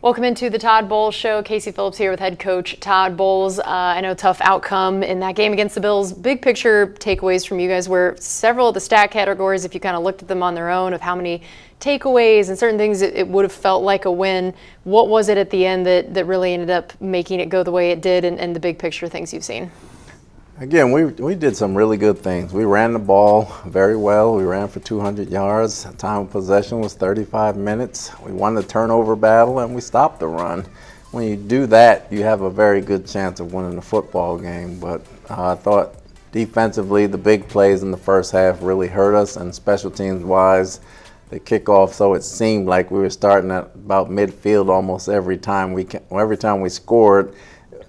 Welcome into the Todd Bowles Show. Casey Phillips here with head coach Todd Bowles. I know tough outcome in that game against the Bills. Big picture takeaways from you guys were several of the stat categories, if you kind of looked at them on their own, of how many takeaways and certain things it would have felt like a win. What was it at the end that really ended up making it go the way it did, and the big picture things you've seen? Again, we did some really good things. We ran the ball very well. We ran for 200 yards. Time of possession was 35 minutes. We won the turnover battle, and we stopped the run. When you do that, you have a very good chance of winning the football game. But I thought defensively, the big plays in the first half really hurt us, and special teams-wise, the kickoff, so it seemed like we were starting at about midfield almost every time we scored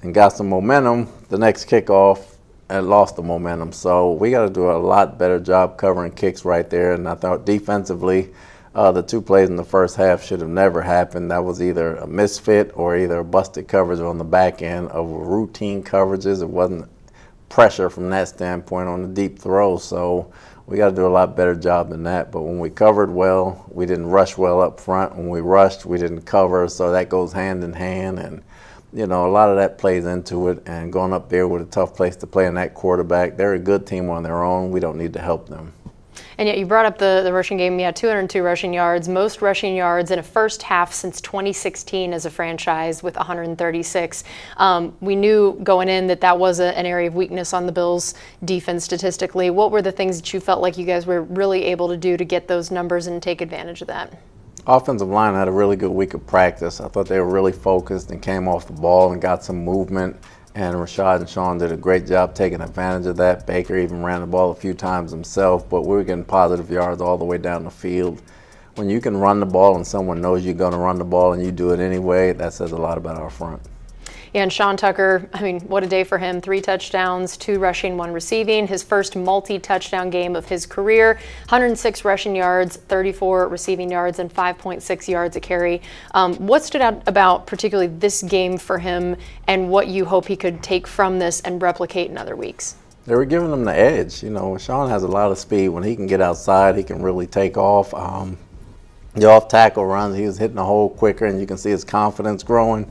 and got some momentum. The next kickoff, and lost the momentum. So we got to do a lot better job covering kicks right there. And I thought defensively, the two plays in the first half should have never happened. That was either a misfit or either a busted coverage on the back end of routine coverages. It wasn't pressure from that standpoint on the deep throw. So we got to do a lot better job than that. But when we covered well, we didn't rush well up front. When we rushed, we didn't cover. So that goes hand in hand. And you know, a lot of that plays into it, and going up there with a tough place to play in that quarterback, they're a good team on their own. We don't need to help them. And yet you brought up the rushing game. You had 202 rushing yards, most rushing yards in a first half since 2016 as a franchise with 136. We knew going in that was an area of weakness on the Bills' defense statistically. What were the things that you felt like you guys were really able to do to get those numbers and take advantage of that? Offensive line had a really good week of practice. I thought they were really focused and came off the ball and got some movement. And Rashad and Sean did a great job taking advantage of that. Baker even ran the ball a few times himself, but we were getting positive yards all the way down the field. When you can run the ball and someone knows you're going to run the ball and you do it anyway, that says a lot about our front. Yeah, and Sean Tucker, I mean, what a day for him. 3 touchdowns, 2 rushing, 1 receiving. His first multi-touchdown game of his career. 106 rushing yards, 34 receiving yards, and 5.6 yards a carry. What stood out about particularly this game for him, and what you hope he could take from this and replicate in other weeks? They were giving him the edge. You know, Sean has a lot of speed. When he can get outside, he can really take off. The off-tackle runs, he was hitting the hole quicker, and you can see his confidence growing.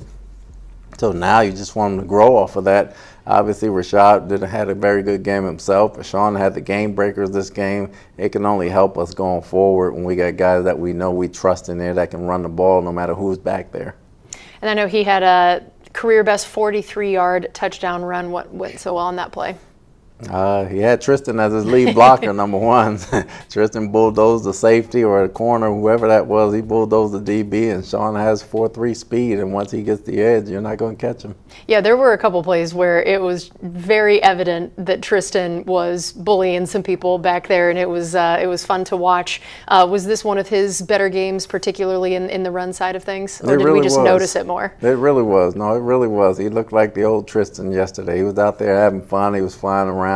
So now you just want him to grow off of that. Obviously, Rashad had a very good game himself, but Sean had the game breakers this game. It can only help us going forward when we got guys that we know we trust in there that can run the ball no matter who's back there. And I know he had a career-best 43-yard touchdown run. What went so well on that play? He had Tristan as his lead blocker, number one. Tristan bulldozed the safety or the corner, whoever that was. He bulldozed the DB, and Sean has 4.3 speed, and once he gets the edge, you're not going to catch him. Yeah, there were a couple plays where it was very evident that Tristan was bullying some people back there, and it was fun to watch. Was this one of his better games, particularly in the run side of things, or did we just notice it more? It really was. No, it really was. He looked like the old Tristan yesterday. He was out there having fun. He was flying around.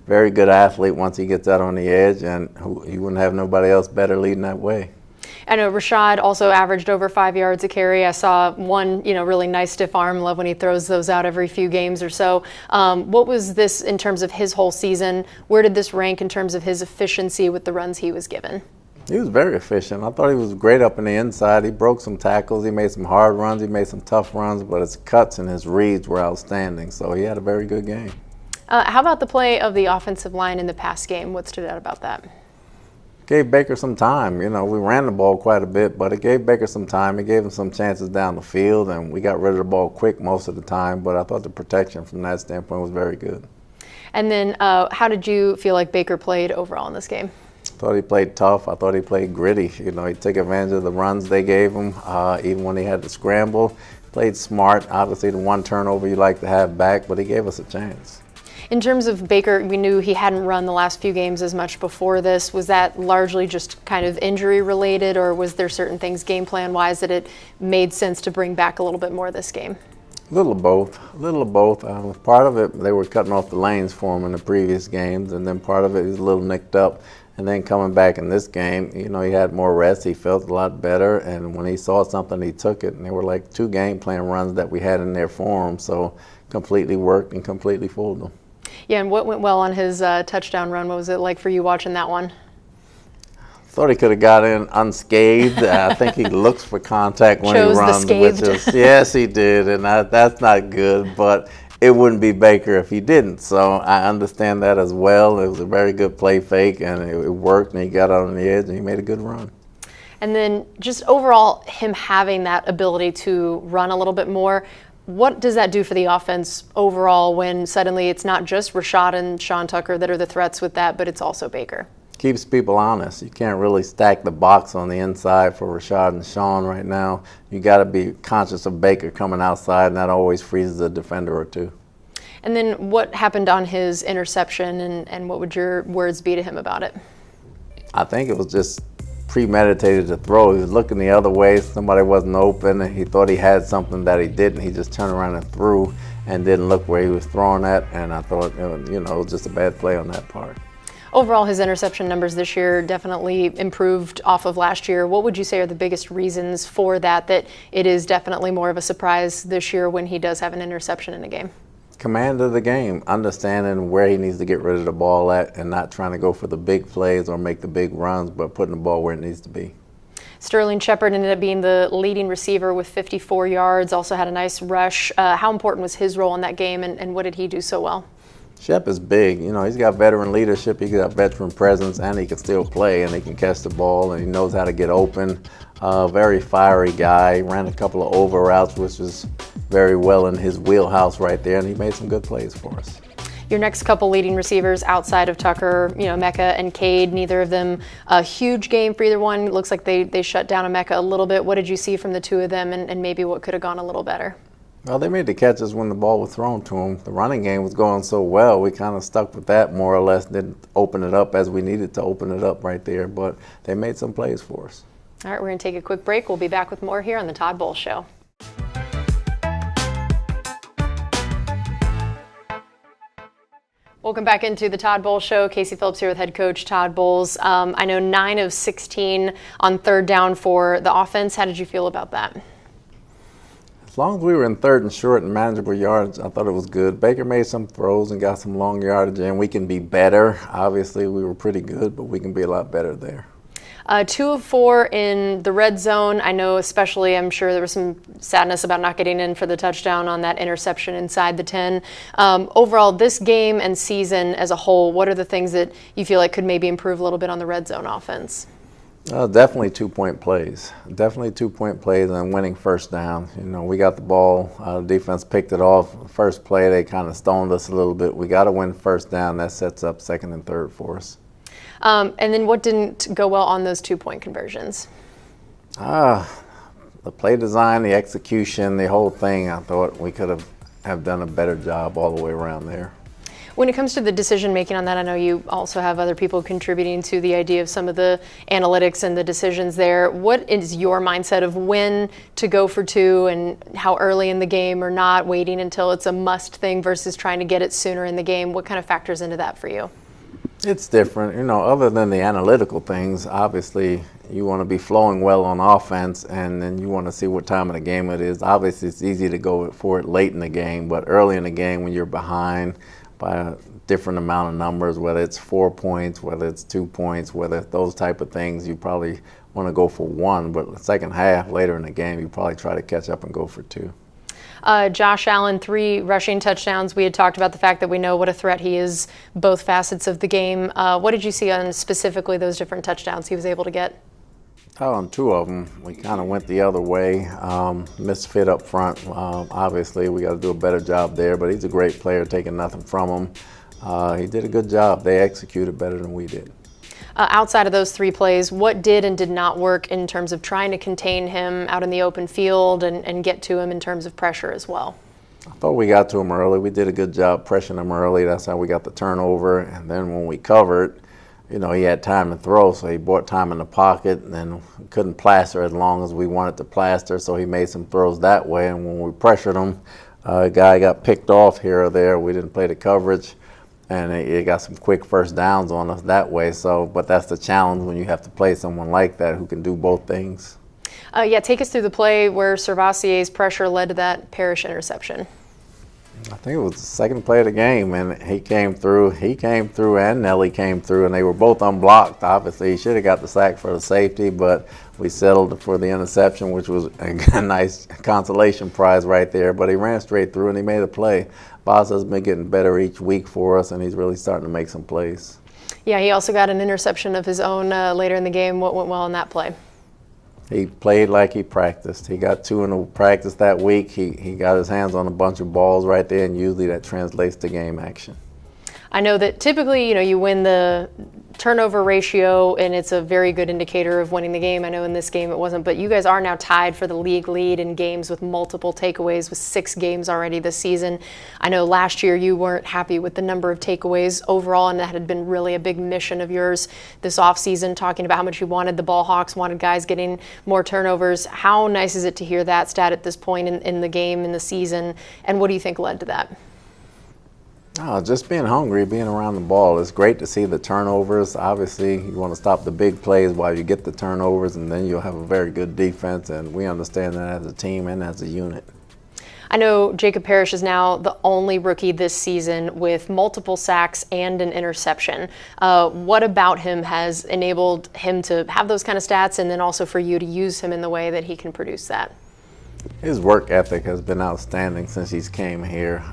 Very good athlete once he gets out on the edge, and he wouldn't have nobody else better leading that way. I know Rashad also averaged over 5 yards a carry. I saw one, really nice stiff arm. Love when he throws those out every few games or so. What was this in terms of his whole season? Where did this rank in terms of his efficiency with the runs he was given? He was very efficient. I thought he was great up in the inside. He broke some tackles. He made some hard runs. He made some tough runs, but his cuts and his reads were outstanding. So he had a very good game. How about the play of the offensive line in the pass game? What stood out about that? Gave Baker some time. We ran the ball quite a bit, but it gave Baker some time. It gave him some chances down the field, and we got rid of the ball quick most of the time, but I thought the protection from that standpoint was very good. And then how did you feel like Baker played overall in this game? I thought he played tough. I thought he played gritty. He took advantage of the runs they gave him, even when he had to scramble. Played smart. Obviously, the one turnover you like to have back, but he gave us a chance. In terms of Baker, we knew he hadn't run the last few games as much before this. Was that largely just kind of injury related, or was there certain things game plan wise that it made sense to bring back a little bit more this game? A little of both. Part of it, they were cutting off the lanes for him in the previous games, and then part of it, he was a little nicked up. And then coming back in this game, he had more rest. He felt a lot better, and when he saw something, he took it. And there were like 2 game plan runs that we had in there for him, so completely worked and completely fooled him. Yeah, and what went well on his touchdown run? What was it like for you watching that one? Thought he could have got in unscathed. I think he looks for contact when Chose he runs. the scathed. Yes, he did, and that's not good. But it wouldn't be Baker if he didn't. So I understand that as well. It was a very good play fake, and it worked, and he got out on the edge, and he made a good run. And then just overall, him having that ability to run a little bit more, what does that do for the offense overall when suddenly it's not just Rashad and Sean Tucker that are the threats with that, but it's also Baker? Keeps people honest. You can't really stack the box on the inside for Rashad and Sean right now. You got to be conscious of Baker coming outside, and that always freezes a defender or two. And then what happened on his interception, and what would your words be to him about it? I think it was just premeditated to throw. He was looking the other way. Somebody wasn't open, and he thought he had something that he didn't. He just turned around and threw and didn't look where he was throwing at, and I thought, it was just a bad play on that part. Overall, his interception numbers this year definitely improved off of last year. What would you say are the biggest reasons for that it is definitely more of a surprise this year when he does have an interception in a game? Command of the game, understanding where he needs to get rid of the ball at and not trying to go for the big plays or make the big runs, but putting the ball where it needs to be. Sterling Shepard ended up being the leading receiver with 54 yards, also had a nice rush. How important was his role in that game, and what did he do so well? Shep is big. He's got veteran leadership, he's got veteran presence, and he can still play, and he can catch the ball, and he knows how to get open. Very fiery guy. Ran a couple of over routes, which was very well in his wheelhouse right there, and he made some good plays for us. Your next couple leading receivers outside of Tucker, Mecca and Cade, neither of them a huge game for either one. It looks like they shut down Mecca a little bit. What did you see from the two of them, and maybe what could have gone a little better? Well, they made the catches when the ball was thrown to them. The running game was going so well, we kind of stuck with that more or less, didn't open it up as we needed to open it up right there, but they made some plays for us. All right, we're going to take a quick break. We'll be back with more here on the Todd Bowles Show. Welcome back into the Todd Bowles Show. Casey Phillips here with head coach Todd Bowles. I know 9 of 16 on third down for the offense. How did you feel about that? As long as we were in third and short and manageable yards, I thought it was good. Baker made some throws and got some long yardage, and we can be better. Obviously, we were pretty good, but we can be a lot better there. 2 of 4 in the red zone. I know especially, I'm sure there was some sadness about not getting in for the touchdown on that interception inside the 10. Overall, this game and season as a whole, what are the things that you feel like could maybe improve a little bit on the red zone offense? Definitely 2-point plays. Definitely 2-point plays and winning first down. We got the ball. Defense picked it off. First play, they kind of stoned us a little bit. We got to win first down. That sets up second and third for us. And then what didn't go well on those 2-point conversions? The play design, the execution, the whole thing, I thought we could have done a better job all the way around there. When it comes to the decision making on that, I know you also have other people contributing to the idea of some of the analytics and the decisions there. What is your mindset of when to go for 2 and how early in the game or not, waiting until it's a must thing versus trying to get it sooner in the game? What kind of factors into that for you? It's different. Other than the analytical things, obviously you want to be flowing well on offense, and then you want to see what time of the game it is. Obviously it's easy to go for it late in the game, but early in the game when you're behind by a different amount of numbers, whether it's 4 points, whether it's 2 points, whether it's those type of things, you probably want to go for 1, but the second half, later in the game, you probably try to catch up and go for 2. Josh Allen, 3 rushing touchdowns. We had talked about the fact that we know what a threat he is, both facets of the game. What did you see on specifically those different touchdowns he was able to get? On 2 of them, we kind of went the other way, misfit up front. Obviously, we got to do a better job there, but he's a great player, taking nothing from him. He did a good job. They executed better than we did. Outside of those 3 plays, what did and did not work in terms of trying to contain him out in the open field and get to him in terms of pressure as well? I thought we got to him early. We did a good job pressuring him early. That's how we got the turnover. And then when we covered, he had time to throw, so he bought time in the pocket, and then couldn't plaster as long as we wanted to plaster, so he made some throws that way. And when we pressured him, a guy got picked off here or there. We didn't play the coverage, and it got some quick first downs on us that way. But that's the challenge when you have to play someone like that who can do both things. Take us through the play where Servacier's pressure led to that Parrish interception. I think it was the second play of the game, and he came through. He came through, and Nelly came through, and they were both unblocked. Obviously, he should have got the sack for the safety, but we settled for the interception, which was a nice consolation prize right there. But he ran straight through, and he made a play. Boss has been getting better each week for us, and he's really starting to make some plays. Yeah, he also got an interception of his own later in the game. What went well in that play? He played like he practiced. He got 2 in the practice that week. He got his hands on a bunch of balls right there, and usually that translates to game action. I know that typically, you win the turnover ratio, and it's a very good indicator of winning the game. I know in this game it wasn't, but you guys are now tied for the league lead in games with multiple takeaways with 6 games already this season. I know last year you weren't happy with the number of takeaways overall, and that had been really a big mission of yours this offseason, talking about how much you wanted the ball hawks, wanted guys getting more turnovers. How nice is it to hear that stat at this point in the game, in the season, and what do you think led to that? Oh, just being hungry, being around the ball. It's great to see the turnovers. Obviously, you want to stop the big plays while you get the turnovers, and then you'll have a very good defense, and we understand that as a team and as a unit. I know Jacob Parrish is now the only rookie this season with multiple sacks and an interception. What about him has enabled him to have those kind of stats, and then also for you to use him in the way that he can produce that? His work ethic has been outstanding since he's came here.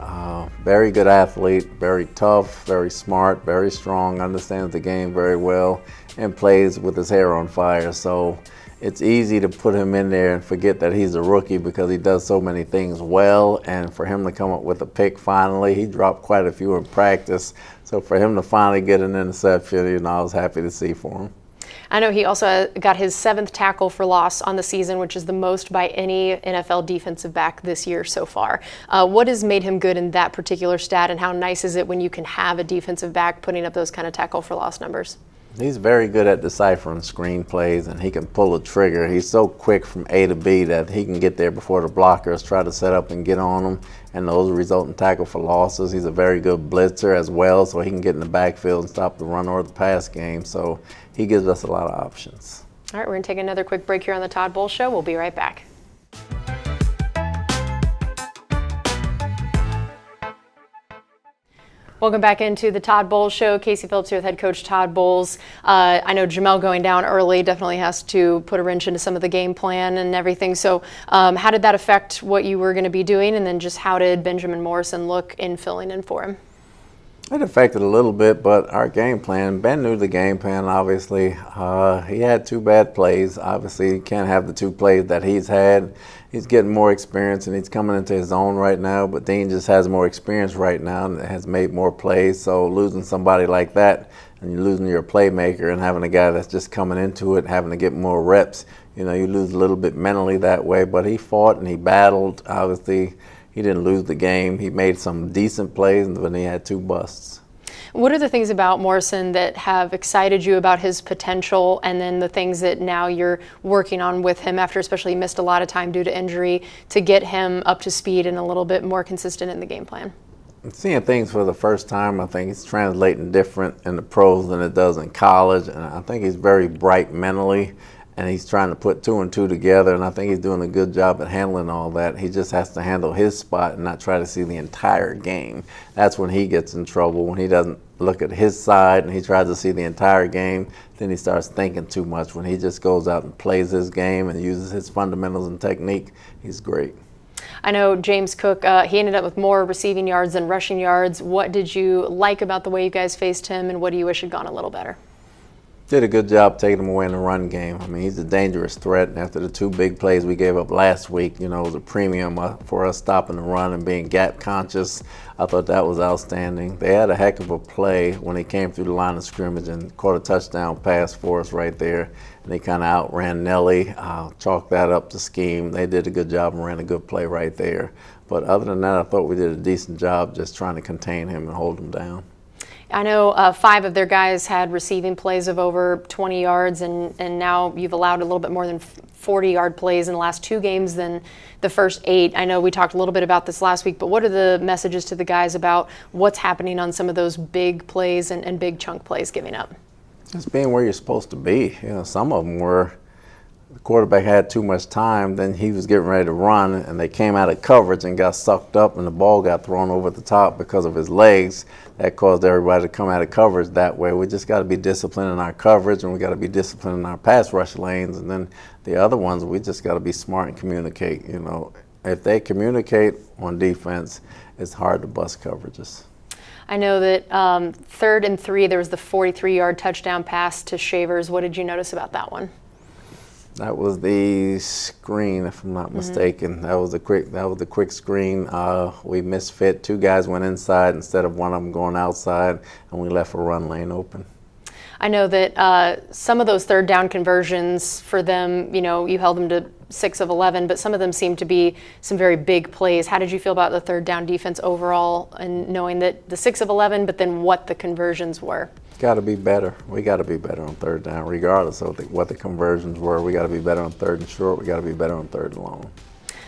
Very good athlete, very tough, very smart, very strong, understands the game very well, and plays with his hair on fire. So it's easy to put him in there and forget that he's a rookie because he does so many things well. And for him to come up with a pick finally, he dropped quite a few in practice. So for him to finally get an interception, I was happy to see for him. I know he also got his 7th tackle for loss on the season, which is the most by any NFL defensive back this year so far. What has made him good in that particular stat, and how nice is it when you can have a defensive back putting up those kind of tackle for loss numbers? He's very good at deciphering screen plays, and he can pull a trigger. He's so quick from A to B that he can get there before the blockers try to set up and get on him, and those result in tackle for losses. He's a very good blitzer as well, so he can get in the backfield and stop the run or the pass game. So he gives us a lot of options. All right, we're going to take another quick break here on the Todd Bowles Show. We'll be right back. Welcome back into the Todd Bowles Show. Casey Phillips here with head coach Todd Bowles. I know Jamel going down early definitely has to put a wrench into some of the game plan and everything. So how did that affect what you were going to be doing? And then just how did Benjamin Morrison look in filling in for him? It affected a little bit, but our game plan, Ben knew the game plan, obviously. He had 2 bad plays. Obviously, you can't have the 2 plays that he's had. He's getting more experience, and he's coming into his own right now, but Dean just has more experience right now and has made more plays. So losing somebody like that, and you're losing your playmaker and having a guy that's just coming into it, having to get more reps, you lose a little bit mentally that way. But he fought and he battled. Obviously, he didn't lose the game. He made some decent plays, and then he had 2 busts. What are the things about Morrison that have excited you about his potential, and then the things that now you're working on with him after especially he missed a lot of time due to injury to get him up to speed and a little bit more consistent in the game plan? Seeing things for the first time, I think it's translating different in the pros than it does in college, and I think he's very bright mentally, and he's trying to put 2 and 2 together, and I think he's doing a good job at handling all that. He just has to handle his spot and not try to see the entire game. That's when he gets in trouble, when he doesn't look at his side and he tries to see the entire game. Then he starts thinking too much. When he just goes out and plays his game and uses his fundamentals and technique, he's great. I know James Cook, he ended up with more receiving yards than rushing yards. What did you like about the way you guys faced him, and what do you wish had gone a little better? Did a good job taking him away in the run game. I mean, he's a dangerous threat. And after the 2 big plays we gave up last week, it was a premium for us stopping the run and being gap conscious. I thought that was outstanding. They had a heck of a play when he came through the line of scrimmage and caught a touchdown pass for us right there. And they kind of outran Nelly, chalked that up to scheme. They did a good job and ran a good play right there. But other than that, I thought we did a decent job just trying to contain him and hold him down. I know 5 of their guys had receiving plays of over 20 yards, and now you've allowed a little bit more than 40-yard plays in the last 2 games than the first 8. I know we talked a little bit about this last week, but what are the messages to the guys about what's happening on some of those big plays and big chunk plays giving up? Just being where you're supposed to be. Some of them were the quarterback had too much time, then he was getting ready to run, and they came out of coverage and got sucked up, and the ball got thrown over the top because of his legs. That caused everybody to come out of coverage that way. We just got to be disciplined in our coverage, and we got to be disciplined in our pass rush lanes, and then the other ones, we just got to be smart and communicate. You know, if they communicate on defense, it's hard to bust coverages. I know that 3rd and 3, there was the 43-yard touchdown pass to Shavers. What did you notice about that one? That was the screen, if I'm not mistaken. That was the quick screen. We misfit. 2 guys went inside instead of one of them going outside, and we left a run lane open. I know that some of those 3rd down conversions for them, you know, you held them to 6 of 11, but some of them seemed to be some very big plays. How did you feel about the 3rd down defense overall, and knowing that the 6 of 11, but then what the conversions were? Got to be better. We got to be better on 3rd down, regardless of what the conversions were. We got to be better on 3rd and short. We got to be better on 3rd and long.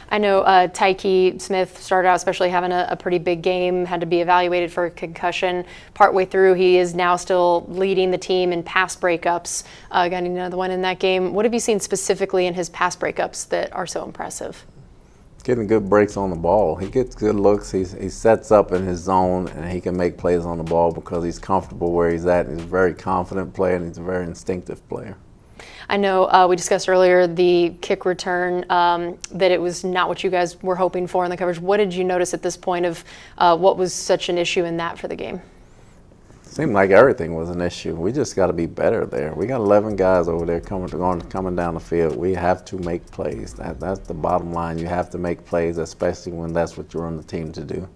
I know Tyke Smith started out especially having a pretty big game, had to be evaluated for a concussion. Partway through, he is now still leading the team in pass breakups. Got another one in that game. What have you seen specifically in his pass breakups that are so impressive? Getting good breaks on the ball. He gets good looks. He sets up in his zone, and he can make plays on the ball because he's comfortable where he's at. He's a very confident player, and he's a very instinctive player. I know we discussed earlier the kick return, that it was not what you guys were hoping for in the coverage. What did you notice at this point of what was such an issue in that for the game? Seemed like everything was an issue. We just got to be better there. We got 11 guys over there coming down the field. We have to make plays. That's the bottom line. You have to make plays, especially when that's what you're on the team to do.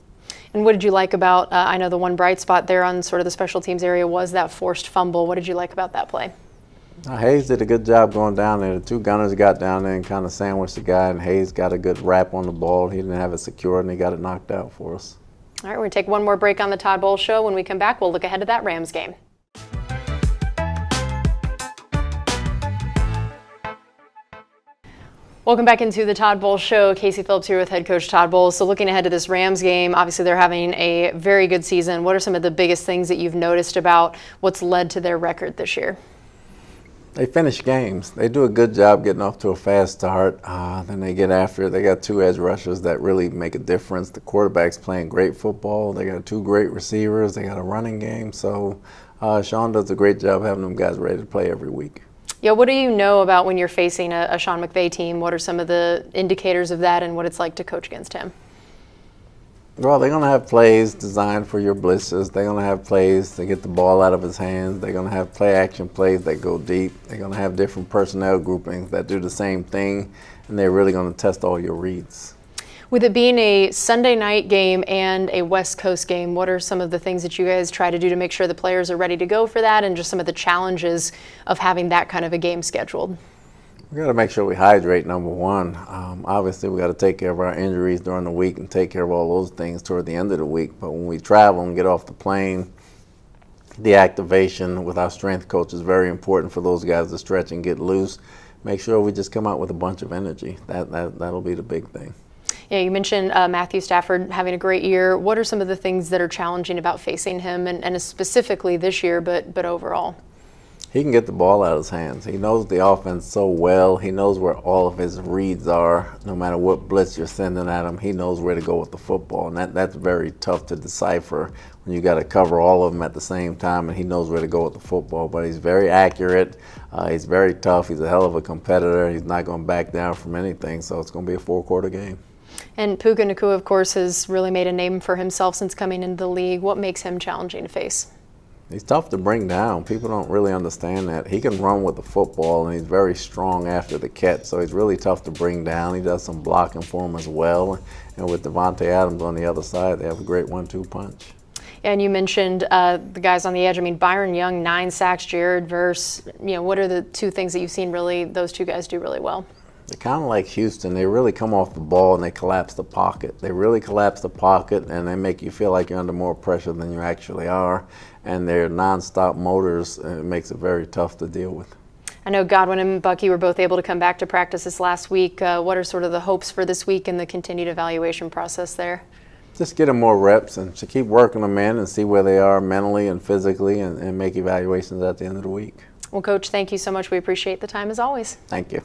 And what did you like about, I know the one bright spot there on sort of the special teams area was that forced fumble. What did you like about that play? Hayes did a good job going down there. The 2 gunners got down there and kind of sandwiched the guy, and Hayes got a good wrap on the ball. He didn't have it secured, and he got it knocked out for us. All right, we're going to take one more break on the Todd Bowles Show. When we come back, we'll look ahead to that Rams game. Welcome back into the Todd Bowles Show. Casey Phillips here with head coach Todd Bowles. So looking ahead to this Rams game, obviously they're having a very good season. What are some of the biggest things that you've noticed about what's led to their record this year? They finish games. They do a good job getting off to a fast start. Then they get after it. They got 2 edge rushers that really make a difference. The quarterback's playing great football. They got 2 great receivers. They got a running game. So Sean does a great job having them guys ready to play every week. Yeah, what do you know about when you're facing a Sean McVay team? What are some of the indicators of that and what it's like to coach against him? Well, they're going to have plays designed for your blitzes. They're going to have plays to get the ball out of his hands. They're going to have play action plays that go deep. They're going to have different personnel groupings that do the same thing, and they're really going to test all your reads. With it being a Sunday night game and a West Coast game, what are some of the things that you guys try to do to make sure the players are ready to go for that, and just some of the challenges of having that kind of a game scheduled? We got to make sure we hydrate, number one. Obviously, we got to take care of our injuries during the week and take care of all those things toward the end of the week. But when we travel and get off the plane, the activation with our strength coach is very important for those guys to stretch and get loose. Make sure we just come out with a bunch of energy. That'll be the big thing. Yeah, you mentioned Matthew Stafford having a great year. What are some of the things that are challenging about facing him, and specifically this year, but overall? He can get the ball out of his hands. He knows the offense so well. He knows where all of his reads are. No matter what blitz you're sending at him, he knows where to go with the football. And that's very tough to decipher when you got to cover all of them at the same time, and he knows where to go with the football. But he's very accurate. He's very tough. He's a hell of a competitor. He's not going to back down from anything, so it's going to be a 4-quarter game. And Puka Nacua, of course, has really made a name for himself since coming into the league. What makes him challenging to face? He's tough to bring down. People don't really understand that. He can run with the football, and he's very strong after the catch, so he's really tough to bring down. He does some blocking for him as well. And with Devontae Adams on the other side, they have a great 1-2 punch. Yeah, and you mentioned the guys on the edge. I mean, Byron Young, 9 sacks, Jared Verse. What are the 2 things that you've seen really those 2 guys do really well? They're kind of like Houston. They really come off the ball and they collapse the pocket. They really collapse the pocket, and they make you feel like you're under more pressure than you actually are. And their nonstop motors makes it very tough to deal with. I know Godwin and Bucky were both able to come back to practice this last week. What are sort of the hopes for this week and the continued evaluation process there? Just get them more reps and to keep working them in and see where they are mentally and physically, and make evaluations at the end of the week. Well, Coach, thank you so much. We appreciate the time as always. Thank you.